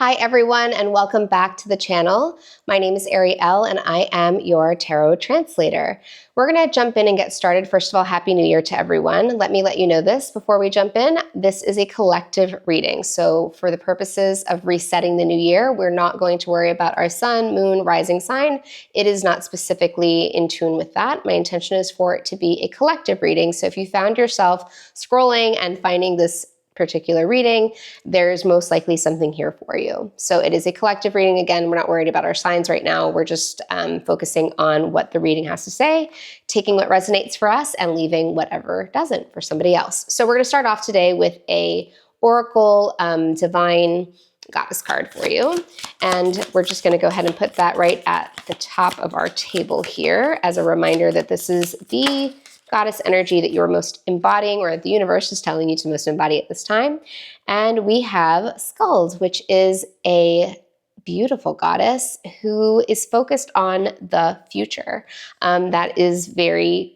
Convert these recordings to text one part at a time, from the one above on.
Hi everyone, and welcome back to the channel. My name is Ariel and I am your tarot translator. We're going to jump in and get started. First of all, Happy New Year to everyone. Let me let you know this before we jump in. This is a collective reading. So for the purposes of resetting the new year, we're not going to worry about our sun, moon, rising sign. It is not specifically in tune with that. My intention is for it to be a collective reading. So if you found yourself scrolling and finding this particular reading, there's most likely something here for you. So it is a collective reading. Again, we're not worried about our signs right now. We're just focusing on what the reading has to say, taking what resonates for us and leaving whatever doesn't for somebody else. So we're going to start off today with a Oracle Divine Goddess card for you. And we're just going to go ahead and put that right at the top of our table here as a reminder that this is the goddess energy that you're most embodying, or the universe is telling you to most embody at this time. And we have Skulls, which is a beautiful goddess who is focused on the future. That is very,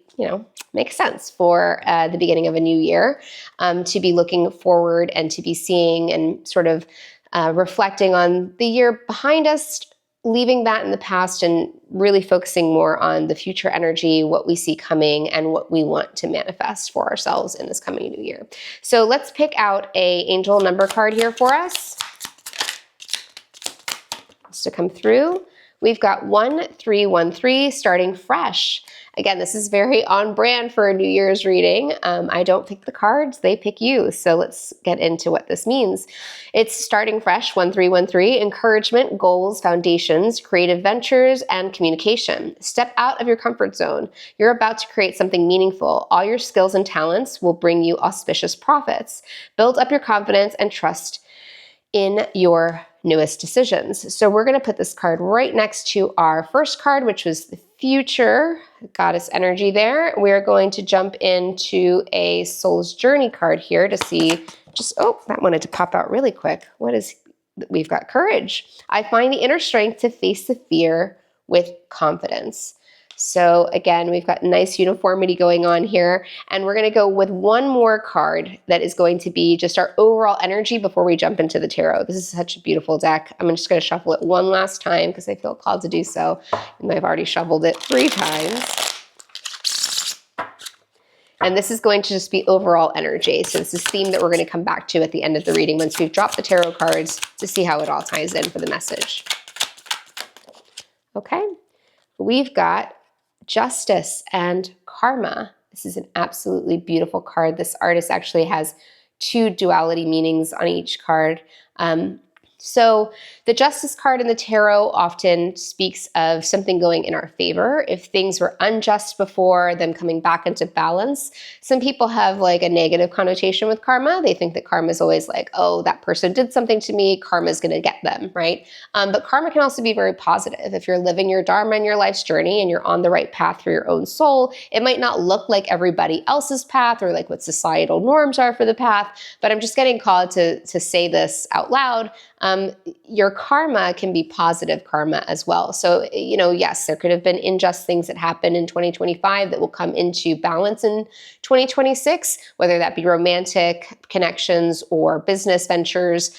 makes sense for the beginning of a new year, to be looking forward and to be seeing and sort of reflecting on the year behind us, leaving that in the past and really focusing more on the future energy, what we see coming and what we want to manifest for ourselves in this coming new year. So let's pick out a angel number card here for us. Just to come through. We've got 1313, starting fresh. Again, this is very on brand for a New Year's reading. I don't pick the cards, they pick you. So let's get into what this means. It's starting fresh, 1313, encouragement, goals, foundations, creative ventures, and communication. Step out of your comfort zone. You're about to create something meaningful. All your skills and talents will bring you auspicious profits. Build up your confidence and trust in your newest decisions. So we're going to put this card right next to our first card, which was the future goddess energy there. We're going to jump into a soul's journey card here to see that wanted to pop out really quick. We've got courage. I find the inner strength to face the fear with confidence. So again, we've got nice uniformity going on here, and we're going to go with one more card that is going to be just our overall energy before we jump into the tarot. This is such a beautiful deck. I'm just going to shuffle it one last time because I feel called to do so, and I've already shuffled it 3 times. And this is going to just be overall energy. So this is theme that we're going to come back to at the end of the reading once we've dropped the tarot cards to see how it all ties in for the message. Okay, we've got Justice and Karma. This is an absolutely beautiful card. This artist actually has 2 duality meanings on each card. So the Justice card in the tarot often speaks of something going in our favor. If things were unjust before, them coming back into balance. Some people have like a negative connotation with karma. They think that karma is always like, oh, that person did something to me, karma is going to get them, right? But karma can also be very positive. If you're living your dharma in your life's journey and you're on the right path for your own soul, it might not look like everybody else's path or like what societal norms are for the path, but I'm just getting called to say this out loud. Your karma can be positive karma as well. So, yes, there could have been unjust things that happened in 2025 that will come into balance in 2026, whether that be romantic connections or business ventures,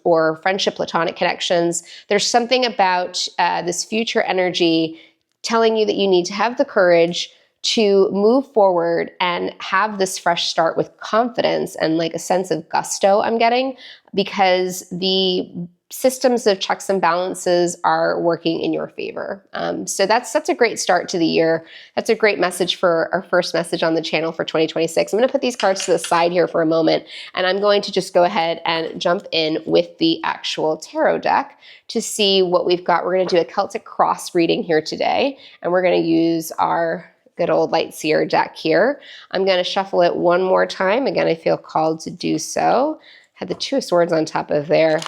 or friendship, platonic connections. There's something about this future energy telling you that you need to have the courage to move forward and have this fresh start with confidence and like a sense of gusto I'm getting, because the systems of checks and balances are working in your favor. So that's a great start to the year. That's a great message for our first message on the channel for 2026. I'm going to put these cards to the side here for a moment, and I'm going to just go ahead and jump in with the actual tarot deck to see what we've got. We're going to do a Celtic cross reading here today, and we're going to use our good old light seer deck here. I'm going to shuffle it one more time. Again, I feel called to do so. Had the 2 of Swords on top of there.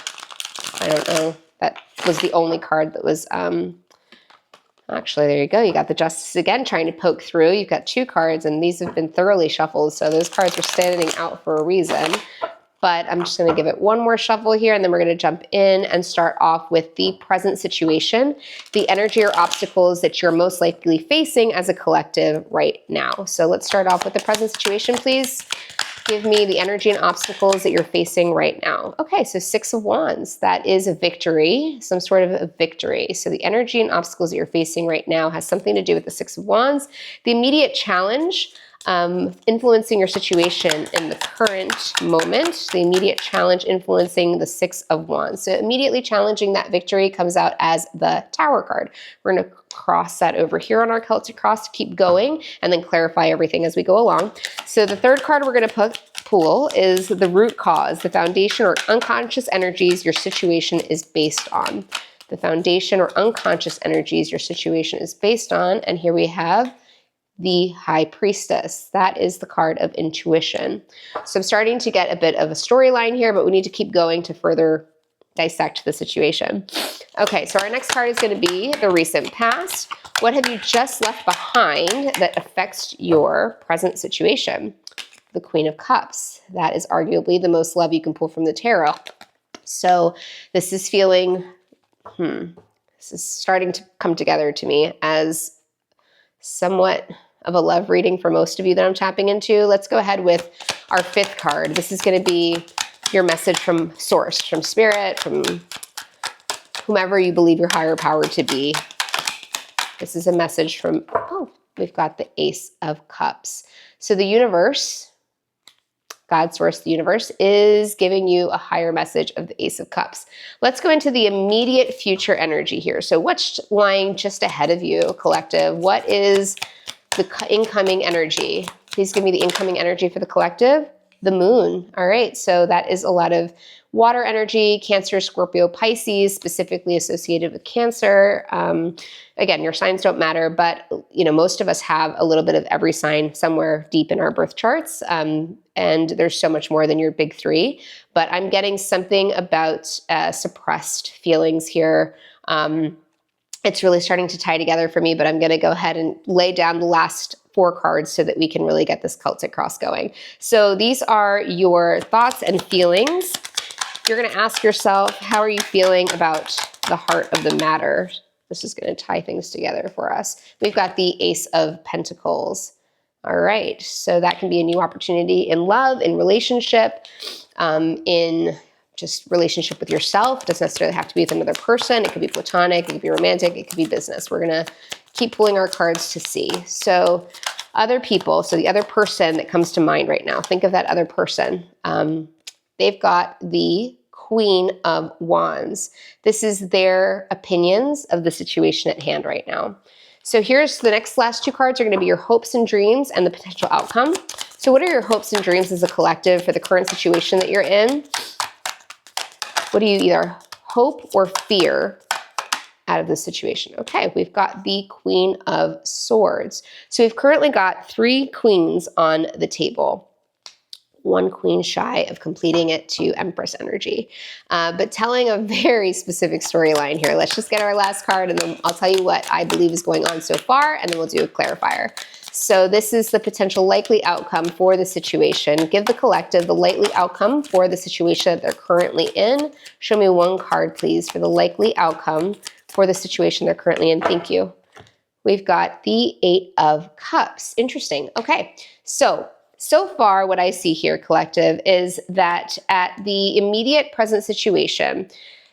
I don't know. That was the only card that was, actually, there you go. You got the Justice again trying to poke through. You've got 2 cards, and these have been thoroughly shuffled, so those cards are standing out for a reason. But I'm just going to give it one more shuffle here, and then we're going to jump in and start off with the present situation, the energy or obstacles that you're most likely facing as a collective right now. So let's start off with the present situation, please. Give me the energy and obstacles that you're facing right now. Okay, so Six of Wands. That is a victory, some sort of a victory. So the energy and obstacles that you're facing right now has something to do with the Six of Wands. The immediate challenge, influencing your situation in the current moment. The immediate challenge influencing the Six of Wands. So immediately challenging that victory comes out as the Tower card. We're going to cross that over here on our Celtic cross to keep going and then clarify everything as we go along. So the third card we're going to pull is the root cause, the foundation or unconscious energies your situation is based on. The foundation or unconscious energies your situation is based on. And here we have the High Priestess. That is the card of intuition. So I'm starting to get a bit of a storyline here, but we need to keep going to further dissect the situation. Okay, so our next card is going to be the recent past. What have you just left behind that affects your present situation? The Queen of Cups. That is arguably the most love you can pull from the tarot. So this is feeling, this is starting to come together to me as somewhat of a love reading for most of you that I'm tapping into. Let's go ahead with our fifth card. This is going to be your message from source, from spirit, from whomever you believe your higher power to be. This is a message from, we've got the Ace of Cups. So the universe, God, source, the universe, is giving you a higher message of the Ace of Cups. Let's go into the immediate future energy here. So what's lying just ahead of you, collective? What is the incoming energy? Please give me the incoming energy for the collective. The moon. All right, so that is a lot of water energy, Cancer, Scorpio, Pisces, specifically associated with Cancer. Again, your signs don't matter, but most of us have a little bit of every sign somewhere deep in our birth charts. And there's so much more than your big three. But I'm getting something about suppressed feelings here. It's really starting to tie together for me, but I'm going to go ahead and lay down the last 4 cards so that we can really get this Celtic cross going. So these are your thoughts and feelings. You're going to ask yourself, how are you feeling about the heart of the matter? This is going to tie things together for us. We've got the Ace of Pentacles. All right, so that can be a new opportunity in love, in relationship, in just relationship with yourself. It doesn't necessarily have to be with another person. It could be platonic, it could be romantic, it could be business. We're going to keep pulling our cards to see. So other people, so the other person that comes to mind right now, think of that other person. They've got the Queen of Wands. This is their opinions of the situation at hand right now. So here's the last 2 cards are going to be your hopes and dreams and the potential outcome. So what are your hopes and dreams as a collective for the current situation that you're in? What do you either hope or fear out of this situation? Okay, we've got the Queen of Swords. So we've currently got 3 queens on the table. 1 queen shy of completing it to Empress energy. But telling a very specific storyline here. Let's just get our last card and then I'll tell you what I believe is going on so far and then we'll do a clarifier. So this is the potential likely outcome for the situation. Give the collective the likely outcome for the situation that they're currently in. Show me 1 card, please, for the likely outcome for the situation they're currently in. Thank you. We've got the 8 of Cups. Interesting. Okay, so far what I see here, collective, is that at the immediate present situation,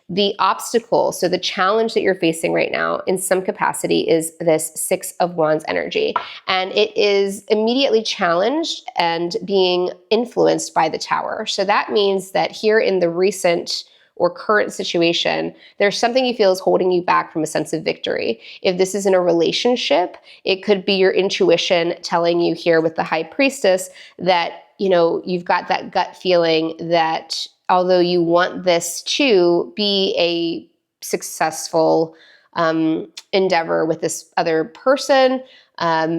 the obstacle, so the challenge that you're facing right now in some capacity is this 6 of Wands energy. And it is immediately challenged and being influenced by the Tower. So that means that here in the recent or current situation, there's something you feel is holding you back from a sense of victory. If this is in a relationship, it could be your intuition telling you here with the High Priestess that, you've got that gut feeling that although you want this to be a successful endeavor with this other person,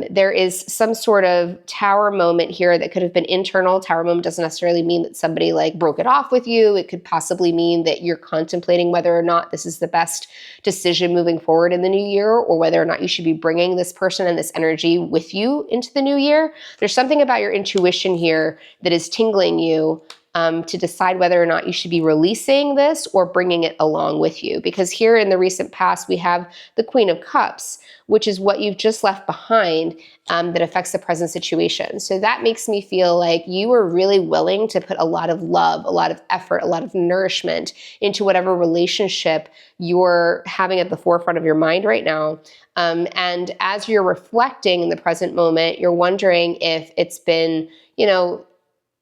there is some sort of Tower moment here that could have been internal. Tower moment doesn't necessarily mean that somebody broke it off with you. It could possibly mean that you're contemplating whether or not this is the best decision moving forward in the new year, or whether or not you should be bringing this person and this energy with you into the new year. There's something about your intuition here that is tingling you to decide whether or not you should be releasing this or bringing it along with you. Because here in the recent past, we have the Queen of Cups, which is what you've just left behind that affects the present situation. So that makes me feel like you were really willing to put a lot of love, a lot of effort, a lot of nourishment into whatever relationship you're having at the forefront of your mind right now. And as you're reflecting in the present moment, you're wondering if it's been,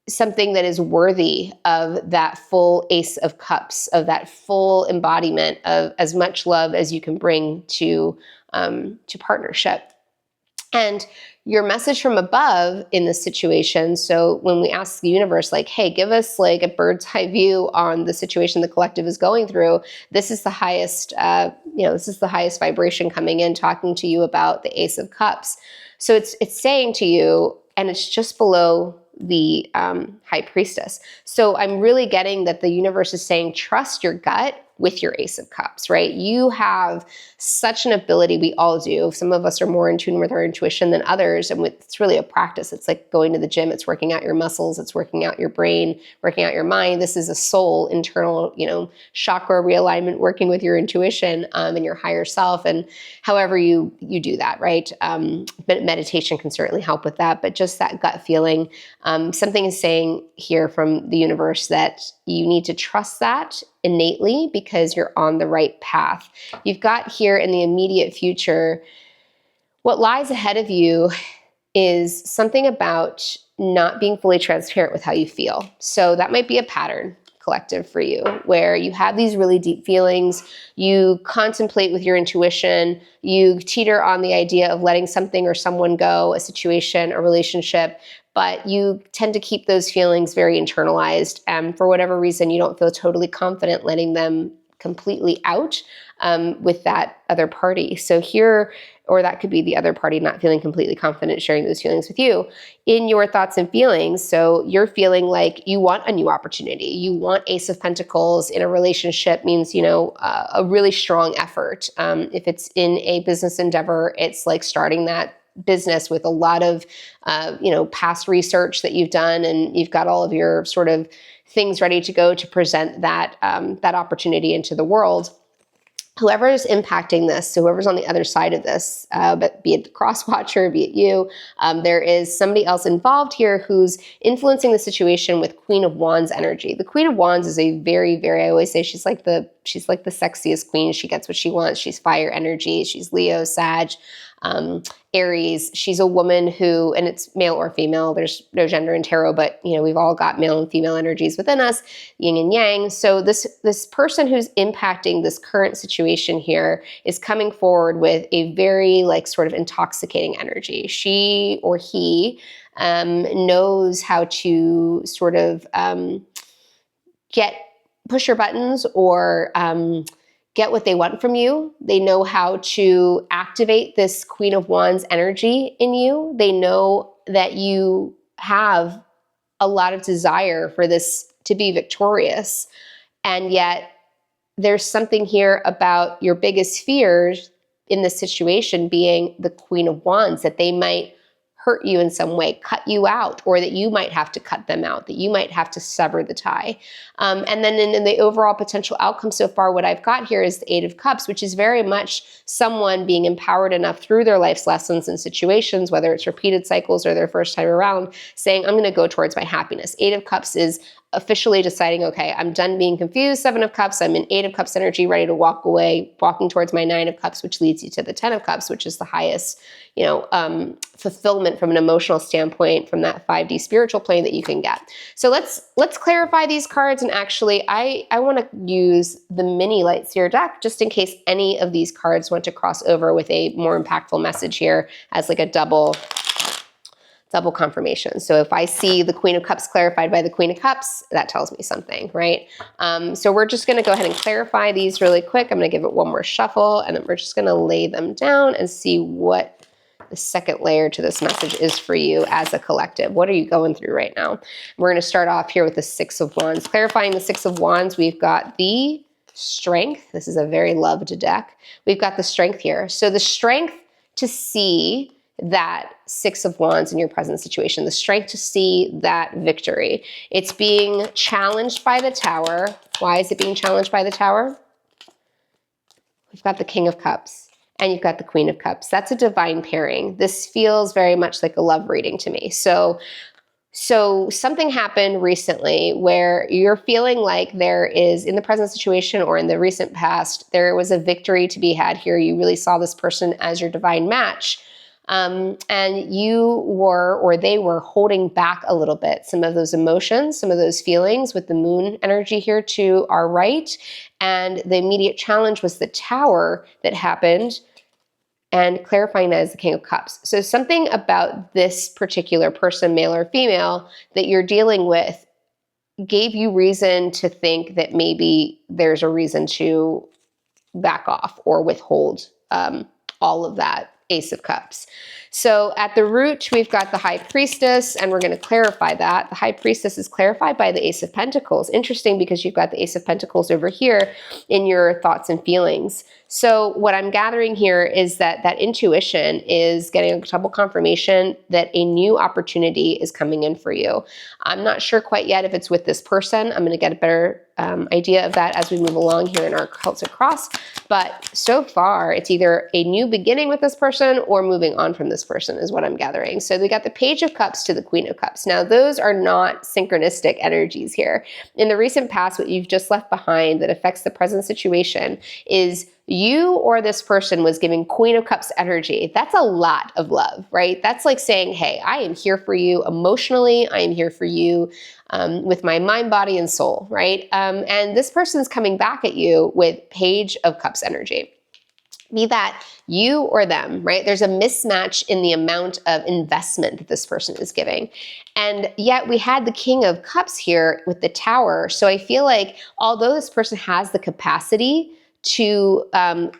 something that is worthy of that full Ace of Cups, of that full embodiment of as much love as you can bring to partnership. And your message from above in this situation, so when we ask the universe, like, hey, give us like a bird's eye view on the situation the collective is going through, this is the highest, this is the highest vibration coming in, talking to you about the Ace of Cups. So it's saying to you, and it's just below the High Priestess. So I'm really getting that the universe is saying, trust your gut with your Ace of Cups, right? You have such an ability, we all do. Some of us are more in tune with our intuition than others, and it's really a practice. It's like going to the gym, it's working out your muscles, it's working out your brain, working out your mind. This is a soul, internal, chakra realignment, working with your intuition and your higher self, and however you do that, right? But meditation can certainly help with that, but just that gut feeling. Something is saying here from the universe that you need to trust that innately because you're on the right path. You've got here in the immediate future, what lies ahead of you is something about not being fully transparent with how you feel. So that might be a pattern, collective, for you, where you have these really deep feelings, you contemplate with your intuition, you teeter on the idea of letting something or someone go, a situation, a relationship, but you tend to keep those feelings very internalized. And for whatever reason, you don't feel totally confident letting them completely out with that other party. So here, or that could be the other party not feeling completely confident sharing those feelings with you in your thoughts and feelings. So you're feeling like you want a new opportunity. You want Ace of Pentacles in a relationship means, a really strong effort. If it's in a business endeavor, it's like starting that business with a lot of, past research that you've done, and you've got all of your sort of things ready to go to present that opportunity into the world. Whoever is impacting this, so whoever's on the other side of this, but be it the cross watcher, be it you, there is somebody else involved here who's influencing the situation with Queen of Wands energy. The Queen of Wands is a very, very, I always say she's like the sexiest queen. She gets what she wants. She's fire energy. She's Leo, Sag, Aries. She's a woman who, and it's male or female, there's no gender in tarot, but we've all got male and female energies within us, yin and yang. So this person who's impacting this current situation here is coming forward with a very sort of intoxicating energy. She or he knows how to sort of push your buttons or get what they want from you. They know how to activate this Queen of Wands energy in you. They know that you have a lot of desire for this to be victorious. And yet there's something here about your biggest fears in this situation being the Queen of Wands, that they might hurt you in some way, cut you out, or that you might have to cut them out, that you might have to sever the tie. And then in the overall potential outcome so far, what I've got here is the Eight of Cups, which is very much someone being empowered enough through their life's lessons and situations, whether it's repeated cycles or their first time around, saying, I'm going to go towards my happiness. Eight of Cups is officially deciding, okay, I'm done being confused. Seven of Cups, I'm in Eight of Cups energy, ready to walk away, walking towards my Nine of Cups, which leads you to the Ten of Cups, which is the highest, fulfillment from an emotional standpoint from that 5D spiritual plane that you can get. So let's clarify these cards. And actually, I want to use the mini Light Seer deck just in case any of these cards want to cross over with a more impactful message here as like a double confirmation. So if I see the Queen of Cups clarified by the Queen of Cups, that tells me something, right? So we're just going to go ahead and clarify these really quick. I'm going to give it one more shuffle, and then we're just going to lay them down and see what the second layer to this message is for you as a collective. What are you going through right now? We're going to start off here with the Six of Wands. Clarifying the Six of Wands, we've got the Strength. This is a very loved deck. We've got the Strength here. So the strength to see that Six of Wands in your present situation, the strength to see that victory. It's being challenged by the Tower. Why is it being challenged by the Tower? We've got the King of Cups and you've got the Queen of Cups. That's a divine pairing. This feels very much like a love reading to me. So something happened recently where you're feeling like there is, in the present situation or in the recent past, there was a victory to be had here. You really saw this person as your divine match. And you were, or they were, holding back a little bit some of those emotions, some of those feelings, with the moon energy here to our right. And the immediate challenge was the Tower that happened, and clarifying that as the King of Cups. So something about this particular person, male or female, that you're dealing with gave you reason to think that maybe there's a reason to back off or withhold all of that Ace of Cups. So at the root, we've got the High Priestess, and we're going to clarify that. The High Priestess is clarified by the Ace of Pentacles. Interesting, because you've got the Ace of Pentacles over here in your thoughts and feelings. So what I'm gathering here is that that intuition is getting a double confirmation that a new opportunity is coming in for you. I'm not sure quite yet if it's with this person. I'm going to get a better idea of that as we move along here in our Celtic Cross. But so far, it's either a new beginning with this person or moving on from this person is what I'm gathering. So we got the Page of Cups to the Queen of Cups. Now, those are not synchronistic energies here. In the recent past, what you've just left behind that affects the present situation is you or this person was giving Queen of Cups energy. That's a lot of love, right? That's like saying, hey, I am here for you emotionally. I am here for you with my mind, body, and soul, right? And this person's coming back at you with Page of Cups energy. Be that you or them, right? There's a mismatch in the amount of investment that this person is giving. And yet we had the King of Cups here with the Tower. So I feel like although this person has the capacity to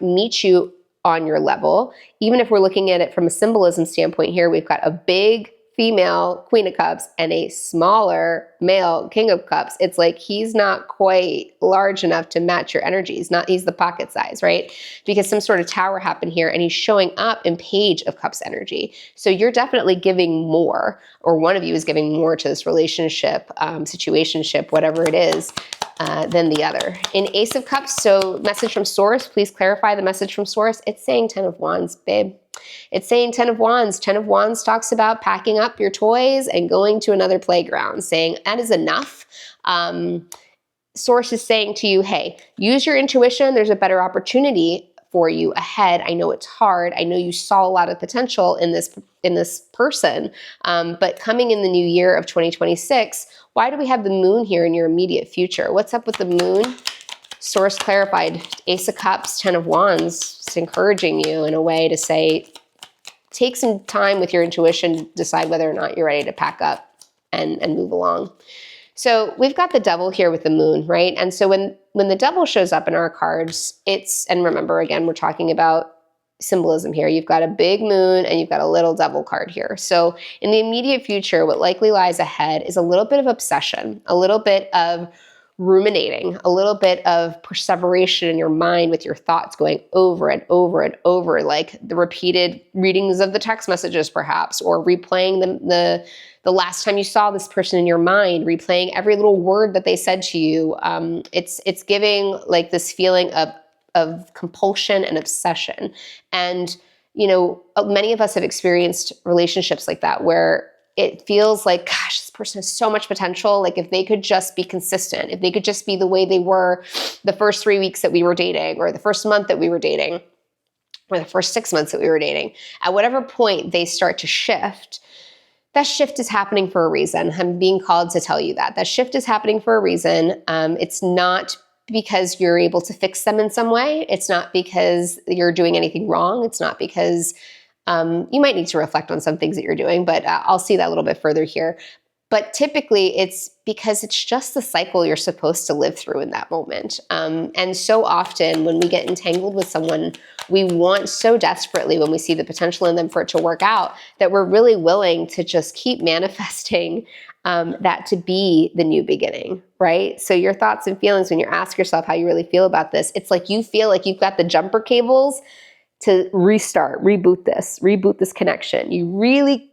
meet you on your level, even if we're looking at it from a symbolism standpoint here, we've got a big female Queen of Cups and a smaller male King of Cups. It's like he's not quite large enough to match your energy. He's the pocket size, right? Because some sort of Tower happened here and he's showing up in Page of Cups energy. So you're definitely giving more, or one of you is giving more to this relationship, situationship, whatever it is, than the other. In Ace of Cups, so message from Source, please clarify the message from Source. It's saying 10 of Wands, babe. It's saying 10 of Wands. 10 of Wands talks about packing up your toys and going to another playground, saying that is enough. Source is saying to you, hey, use your intuition. There's a better opportunity for you ahead. I know it's hard. I know you saw a lot of potential in this person, but coming in the new year of 2026, why do we have the moon here in your immediate future? What's up with the moon? Source clarified, Ace of Cups, 10 of Wands. It's encouraging you in a way to say, take some time with your intuition, decide whether or not you're ready to pack up and move along. So we've got the Devil here with the moon, right? And so when the Devil shows up in our cards, and remember, again, we're talking about symbolism here. You've got a big moon and you've got a little Devil card here. So in the immediate future, what likely lies ahead is a little bit of obsession, a little bit of ruminating, a little bit of perseveration in your mind with your thoughts going over and over and over, like the repeated readings of the text messages perhaps, or replaying the last time you saw this person in your mind, replaying every little word that they said to you. It's giving like this feeling of compulsion and obsession. And, you know, many of us have experienced relationships like that where it feels like, gosh, this person has so much potential. Like if they could just be consistent, if they could just be the way they were the first 3 weeks that we were dating, or the first month that we were dating, or the first 6 months that we were dating, at whatever point they start to shift, that shift is happening for a reason. I'm being called to tell you that. That shift is happening for a reason. It's not because you're able to fix them in some way. It's not because you're doing anything wrong. It's not because you might need to reflect on some things that you're doing, but I'll see that a little bit further here. But typically it's because it's just the cycle you're supposed to live through in that moment. And so often when we get entangled with someone, we want so desperately, when we see the potential in them for it to work out, that we're really willing to just keep manifesting that to be the new beginning, right? So your thoughts and feelings, when you ask yourself how you really feel about this, it's like you feel like you've got the jumper cables to reboot this connection. You really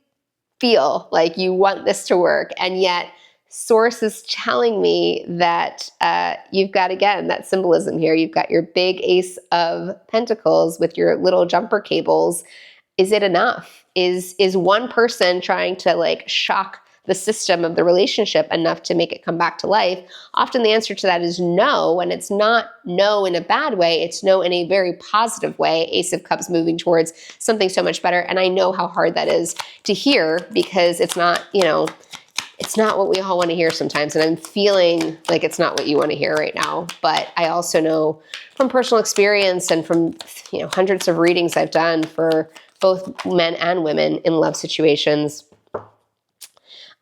feel like you want this to work, and yet Source is telling me that you've got, again, that symbolism here. You've got your big Ace of Pentacles with your little jumper cables. Is it enough? Is one person trying to like shock the system of the relationship enough to make it come back to life? Often the answer to that is no, and it's not no in a bad way, it's no in a very positive way. Ace of Cups moving towards something so much better, and I know how hard that is to hear because it's not, it's not what we all want to hear sometimes, and I'm feeling like it's not what you want to hear right now. But I also know from personal experience and from hundreds of readings I've done for both men and women in love situations,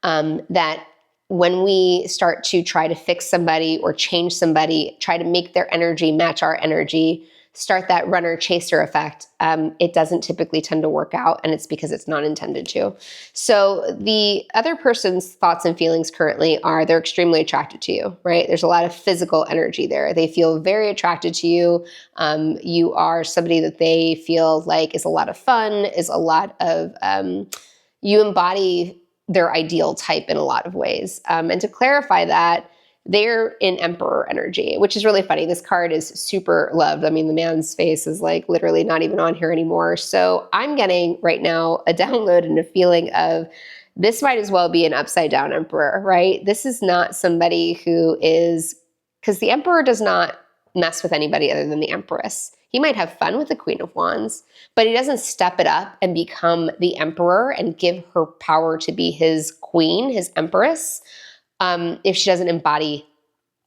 that when we start to try to fix somebody or change somebody, try to make their energy match our energy, start that runner-chaser effect, it doesn't typically tend to work out, and it's because it's not intended to. So the other person's thoughts and feelings currently are they're extremely attracted to you, right? There's a lot of physical energy there. They feel very attracted to you. You are somebody that they feel like is a lot of fun, is a lot of, you embody their ideal type in a lot of ways. And to clarify that, they're in Emperor energy, which is really funny. This card is super loved. I mean, the man's face is like literally not even on here anymore. So I'm getting right now a download and a feeling of this might as well be an upside down Emperor, right? This is not somebody who is, because the Emperor does not mess with anybody other than the Empress. He might have fun with the Queen of Wands, but he doesn't step it up and become the Emperor and give her power to be his queen, his Empress, if she doesn't embody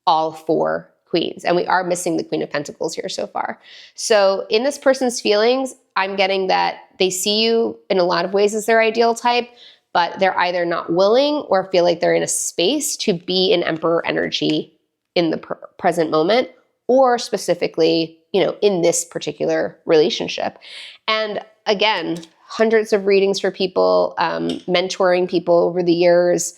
all four queens. And we are missing the Queen of Pentacles here so far. So in this person's feelings, I'm getting that they see you in a lot of ways as their ideal type, but they're either not willing or feel like they're in a space to be in Emperor energy in the present moment, or specifically, in this particular relationship. And again, hundreds of readings for people, mentoring people over the years,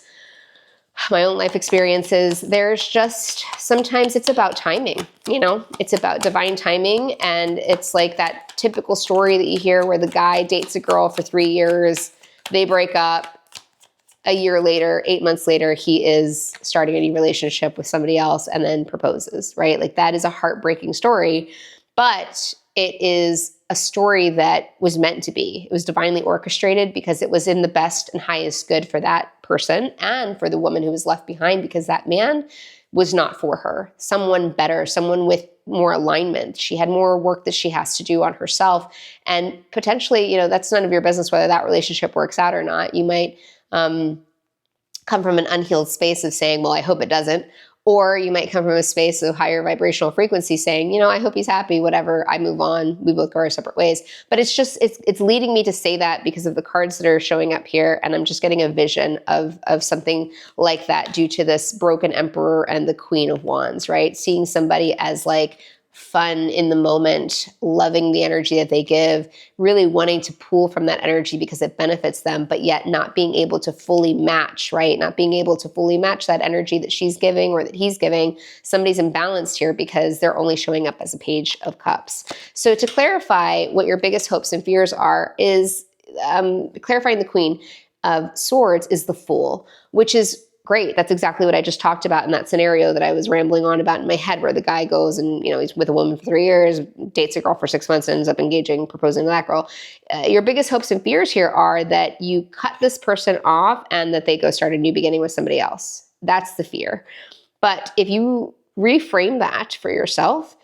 my own life experiences, there's just, sometimes it's about timing, it's about divine timing. And it's like that typical story that you hear where the guy dates a girl for 3 years, they break up, a year later, 8 months later, he is starting a new relationship with somebody else and then proposes, right? Like that is a heartbreaking story, but it is a story that was meant to be. It was divinely orchestrated because it was in the best and highest good for that person and for the woman who was left behind, because that man was not for her. Someone better, someone with more alignment. She had more work that she has to do on herself. And potentially, that's none of your business whether that relationship works out or not. You might come from an unhealed space of saying, well, I hope it doesn't. Or you might come from a space of higher vibrational frequency saying, I hope he's happy, whatever, I move on, we both go our separate ways. But it's just, it's leading me to say that because of the cards that are showing up here. And I'm just getting a vision of something like that due to this broken Emperor and the Queen of Wands, right? Seeing somebody as like fun in the moment, loving the energy that they give, really wanting to pull from that energy because it benefits them, but yet not being able to fully match, right? Not being able to fully match that energy that she's giving or that he's giving. Somebody's imbalanced here because they're only showing up as a Page of Cups. So to clarify what your biggest hopes and fears are is clarifying the Queen of Swords is the Fool, which is great. That's exactly what I just talked about in that scenario that I was rambling on about in my head, where the guy goes and, he's with a woman for 3 years, dates a girl for 6 months, and ends up engaging, proposing to that girl. Your biggest hopes and fears here are that you cut this person off and that they go start a new beginning with somebody else. That's the fear. But if you reframe that for yourself,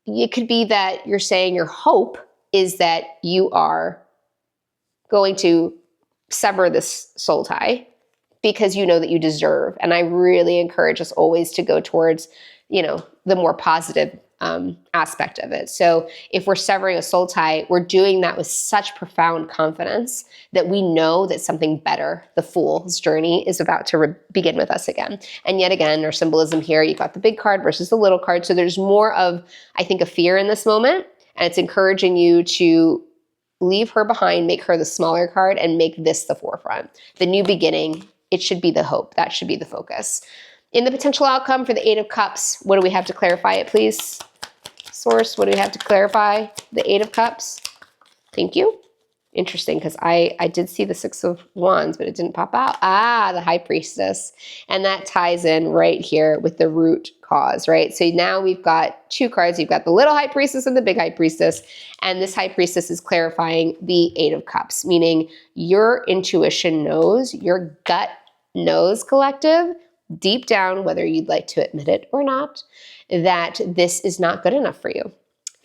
it could be that you're saying your hope is that you are going to sever this soul tie because you know that you deserve. And I really encourage us always to go towards, the more positive aspect of it. So if we're severing a soul tie, we're doing that with such profound confidence that we know that something better, the Fool's journey, is about to begin with us again. And yet again, our symbolism here, you've got the big card versus the little card. So there's more of, I think, a fear in this moment. And it's encouraging you to leave her behind, make her the smaller card, and make this the forefront. The new beginning, it should be the hope. That should be the focus. In the potential outcome for the Eight of Cups, what do we have to clarify it, please? Source, what do we have to clarify? The Eight of Cups. Thank you. Interesting, because I did see the Six of Wands, but it didn't pop out. Ah, the High Priestess. And that ties in right here with the root cause, right? So now we've got two cards. You've got the little High Priestess and the big High Priestess. And this High Priestess is clarifying the Eight of Cups, meaning your intuition knows, your gut knows, collective, deep down, whether you'd like to admit it or not, that this is not good enough for you.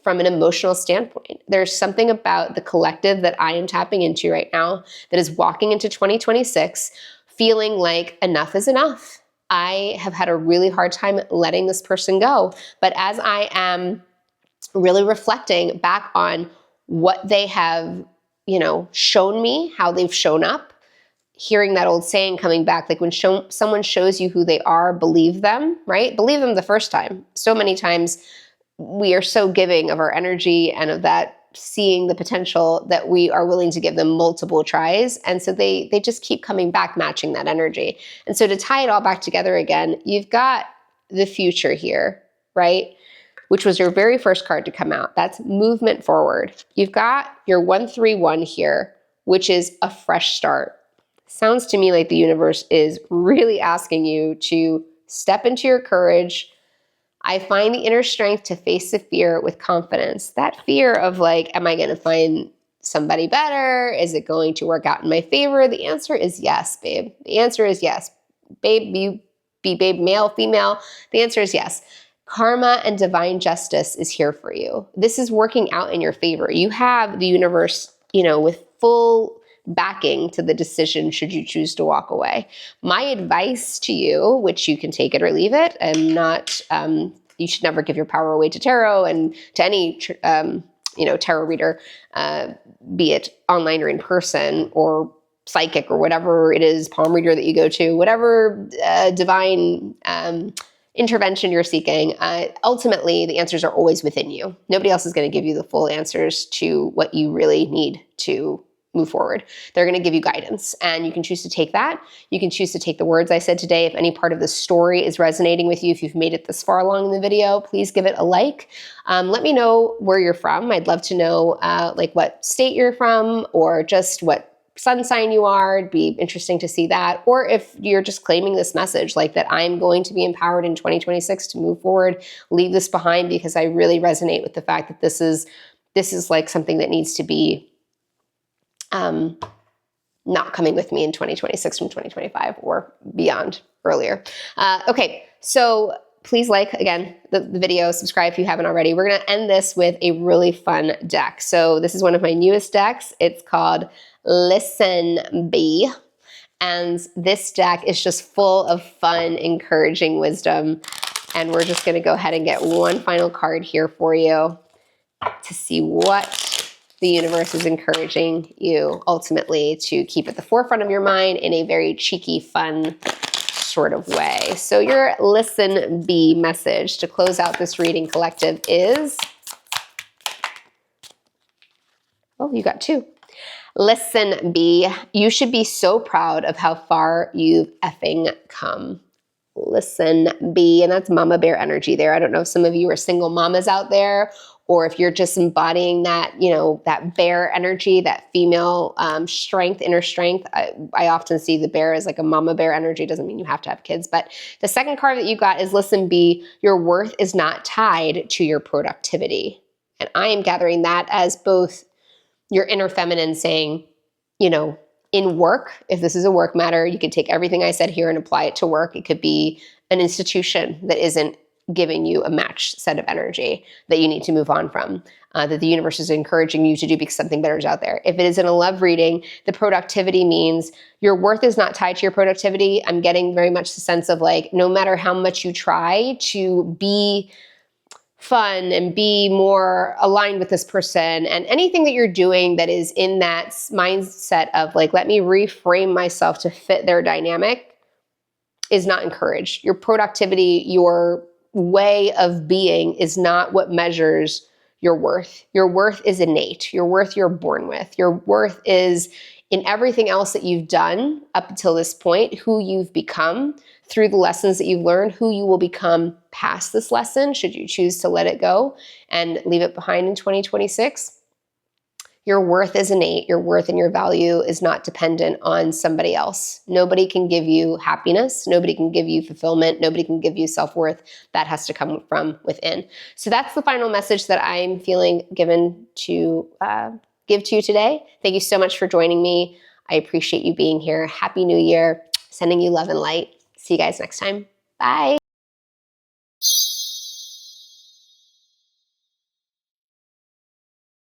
From an emotional standpoint, there's something about the collective that I am tapping into right now that is walking into 2026 feeling like enough is enough. I have had a really hard time letting this person go. But as I am really reflecting back on what they have, shown me, how they've shown up, hearing that old saying coming back, like when someone shows you who they are, believe them, right? Believe them the first time. So many times we are so giving of our energy and of that seeing the potential that we are willing to give them multiple tries. And so they just keep coming back, matching that energy. And so to tie it all back together again, you've got the future here, right? Which was your very first card to come out. That's movement forward. You've got your 131 here, which is a fresh start. Sounds to me like the universe is really asking you to step into your courage. I find the inner strength to face the fear with confidence. That fear of like, am I going to find somebody better? Is it going to work out in my favor? The answer is yes, babe. The answer is yes. Babe, you be babe, male, female. The answer is yes. Karma and divine justice is here for you. This is working out in your favor. You have the universe, with full backing to the decision should you choose to walk away. My advice to you, which you can take it or leave it, and not, you should never give your power away to tarot and to any, tarot reader, be it online or in person or psychic or whatever it is, palm reader that you go to, whatever divine intervention you're seeking. Ultimately, the answers are always within you. Nobody else is going to give you the full answers to what you really need to move forward. They're going to give you guidance, and you can choose to take that. You can choose to take the words I said today. If any part of the story is resonating with you, if you've made it this far along in the video, please give it a like. Let me know where you're from. I'd love to know what state you're from, or just what sun sign you are. It'd be interesting to see that. Or if you're just claiming this message, like that I'm going to be empowered in 2026 to move forward, leave this behind, because I really resonate with the fact that this is like something that needs to be not coming with me in 2026 from 2025 or beyond earlier. Okay, so please like, again, the video, subscribe if you haven't already. We're going to end this with a really fun deck. So this is one of my newest decks. It's called Listen Be. And this deck is just full of fun, encouraging wisdom. And we're just going to go ahead and get one final card here for you to see what the universe is encouraging you ultimately to keep at the forefront of your mind in a very cheeky, fun sort of way. So your Listen Be message to close out this reading, collective, is, oh, you got two. Listen Be, you should be so proud of how far you've effing come. Listen Be, and that's mama bear energy there. I don't know if some of you are single mamas out there, or if you're just embodying that, that bear energy, that female strength, inner strength. I often see the bear as like a mama bear energy. Doesn't mean you have to have kids. But the second card that you got is Listen Be, your worth is not tied to your productivity. And I am gathering that as both your inner feminine saying, in work, if this is a work matter, you could take everything I said here and apply it to work. It could be an institution that isn't giving you a matched set of energy that you need to move on from, that the universe is encouraging you to do because something better is out there. If it is in a love reading, the productivity means your worth is not tied to your productivity. I'm getting very much the sense of like, no matter how much you try to be fun and be more aligned with this person, and anything that you're doing that is in that mindset of like, let me reframe myself to fit their dynamic, is not encouraged. Your productivity, your way of being is not what measures your worth. Your worth is innate. Your worth you're born with. Your worth is in everything else that you've done up until this point, who you've become through the lessons that you've learned, who you will become past this lesson, should you choose to let it go and leave it behind in 2026. Your worth is innate. Your worth and your value is not dependent on somebody else. Nobody can give you happiness. Nobody can give you fulfillment. Nobody can give you self-worth. That has to come from within. So that's the final message that I'm feeling given to give to you today. Thank you so much for joining me. I appreciate you being here. Happy New Year. Sending you love and light. See you guys next time. Bye.